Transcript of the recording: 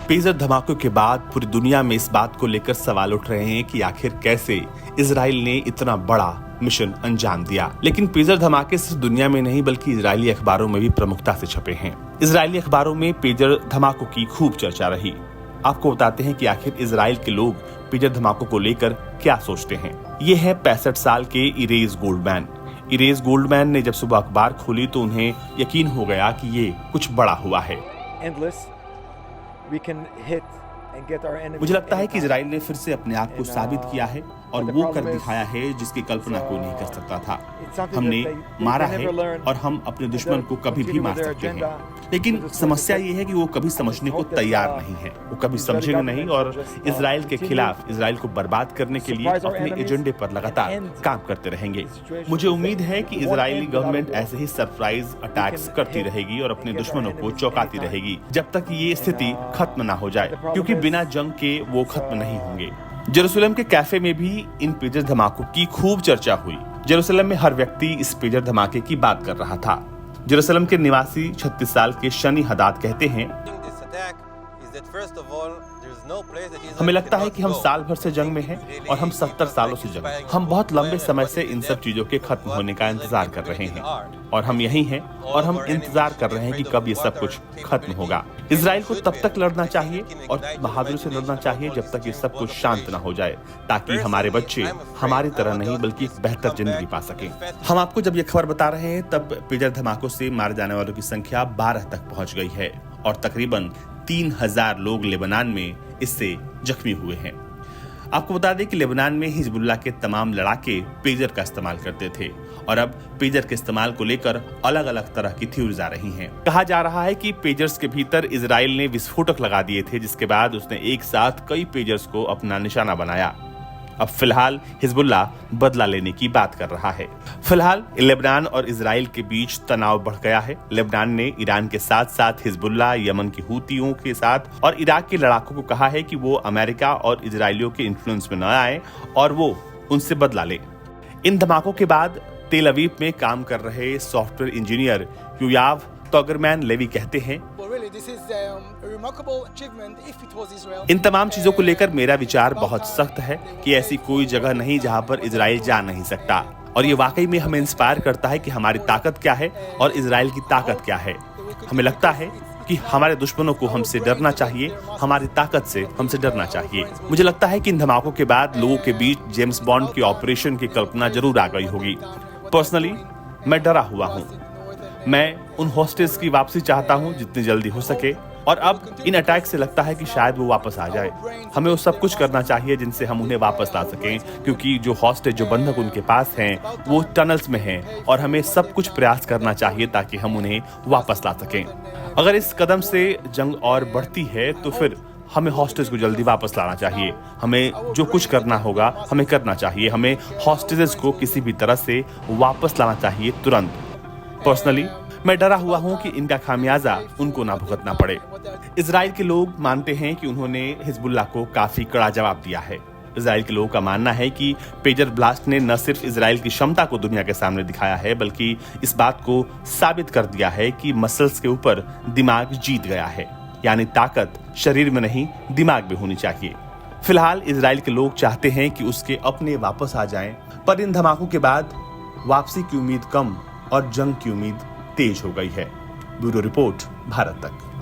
Pager धमाकों के बाद पूरी दुनिया में इस बात को लेकर सवाल उठ रहे हैं कि आखिर कैसे इजराइल ने इतना बड़ा मिशन अंजाम दिया। लेकिन पेजर धमाके सिर्फ दुनिया में नहीं बल्कि इजरायली अखबारों में भी प्रमुखता से छपे हैं। इजरायली अखबारों में पेजर धमाकों की खूब चर्चा रही। आपको बताते हैं कि आखिर इजराइल के लोग पेजर धमाकों को लेकर क्या सोचते हैं। ये है 65 साल के इरेज गोल्डमैन। इरेज गोल्डमैन ने जब सुबह अखबार खोली तो उन्हें यकीन हो गया कि ये कुछ बड़ा हुआ है। मुझे लगता है कि इजराइल ने फिर से अपने आप को साबित किया है और वो कर दिखाया है जिसकी कल्पना कोई नहीं कर सकता था। हमने मारा है और हम अपने दुश्मन को कभी भी मार सकते हैं। लेकिन समस्या ये है कि वो कभी समझने को तैयार नहीं है। वो कभी समझेंगे नहीं और इजराइल के खिलाफ, इजराइल को बर्बाद करने के लिए अपने एजेंडे पर लगातार काम करते रहेंगे। मुझे उम्मीद है कि इजरायली गवर्नमेंट ऐसे ही सरप्राइज अटैक्स करती रहेगी और अपने दुश्मनों को चौंकाती रहेगी जब तक ये स्थिति खत्म ना हो जाए, क्योंकि बिना जंग के वो खत्म नहीं होंगे। जेरूसलम के कैफे में भी इन पेजर धमाकों की खूब चर्चा हुई। जेरूसलम में हर व्यक्ति इस पेजर धमाके की बात कर रहा था। जेरूसलम के निवासी 36 साल के शनी हदाद कहते हैं, हमें लगता है कि हम साल भर से जंग में हैं और हम 70 सालों से जंग में। हम बहुत लंबे समय से इन सब चीजों के खत्म होने का इंतजार कर रहे हैं और हम यही हैं और हम इंतजार कर रहे हैं कि कब ये सब कुछ खत्म होगा। इजराइल को तब तक लड़ना चाहिए और बहादुरी से लड़ना चाहिए जब तक ये सब कुछ शांत न हो जाए, ताकि हमारे बच्चे हमारी तरह नहीं बल्कि एक बेहतर जिंदगी पा सकें। हम आपको जब ये खबर बता रहे हैं तब पेजर धमाकों से मारे जाने वालों की संख्या 12 तक पहुंच गई है और तकरीबन 3000 लोग लेबनान में इससे जख्मी हुए हैं। आपको बता दें कि लेबनान में हिजबुल्लाह के तमाम लड़ाके पेजर का इस्तेमाल करते थे और अब पेजर के इस्तेमाल को लेकर अलग अलग तरह की थ्योरीज आ रही हैं। कहा जा रहा है कि पेजर्स के भीतर इजराइल ने विस्फोटक लगा दिए थे, जिसके बाद उसने एक साथ कई पेजर्स को अपना निशाना बनाया। अब फिलहाल हिजबुल्लाह बदला लेने की बात कर रहा है। फिलहाल लेबनान और इजराइल के बीच तनाव बढ़ गया है। लेबनान ने ईरान के साथ साथ हिजबुल्लाह, यमन के हूतियों के साथ और इराक के लड़ाकों को कहा है कि वो अमेरिका और इजरायलियों के इन्फ्लुएंस में न आए और वो उनसे बदला ले। इन धमाकों के बाद तेल अवीव में काम कर रहे सॉफ्टवेयर इंजीनियर योआव टॉगरमैन लेवी कहते हैं, इन तमाम चीजों को लेकर मेरा विचार बहुत सख्त है कि ऐसी कोई जगह नहीं जहां पर इजराइल जा नहीं सकता और ये वाकई में हमें इंस्पायर करता है कि हमारी ताकत क्या है और इजराइल की ताकत क्या है। हमें लगता है कि हमारे दुश्मनों को हमसे डरना चाहिए, हमारी ताकत से हमसे डरना चाहिए। मुझे लगता है कि इन धमाकों के बाद लोगों के बीच जेम्स बॉन्ड के ऑपरेशन की कल्पना जरूर आ गई होगी। पर्सनली मैं डरा हुआ हूँ। मैं उन हॉस्टेज की वापसी चाहता हूं जितनी जल्दी हो सके और अब इन अटैक से लगता है कि शायद वो वापस आ जाए। हमें वो सब कुछ करना चाहिए जिनसे हम उन्हें वापस ला सकें, क्योंकि जो हॉस्टेज, जो बंधक उनके पास हैं वो टनल्स में हैं और हमें सब कुछ प्रयास करना चाहिए ताकि हम उन्हें वापस ला सकें। अगर इस कदम से जंग और बढ़ती है तो फिर हमें हॉस्टेज को जल्दी वापस लाना चाहिए। हमें जो कुछ करना होगा हमें करना चाहिए। हमें हॉस्टेजेस को किसी भी तरह से वापस लाना चाहिए तुरंत। पर्सनली मैं डरा हुआ हूं कि इनका खामियाजा उनको ना भुगतना पड़े। इजराइल के लोग मानते हैं कि उन्होंने हिजबुल्लाह को काफी कड़ा जवाब दिया है। इजराइल के लोगों का मानना है कि पेजर ब्लास्ट ने न सिर्फ इजराइल की क्षमता को दुनिया के सामने दिखाया है बल्कि इस बात को साबित कर दिया है कि मसल्स के ऊपर दिमाग जीत गया है, यानी ताकत शरीर में नहीं दिमाग में होनी चाहिए। फिलहाल इजराइल के लोग चाहते हैं कि उसके अपने वापस आ जाएं, पर इन धमाकों के बाद वापसी की उम्मीद कम और जंग की उम्मीद तेज हो गई है। ब्यूरो रिपोर्ट, भारत तक।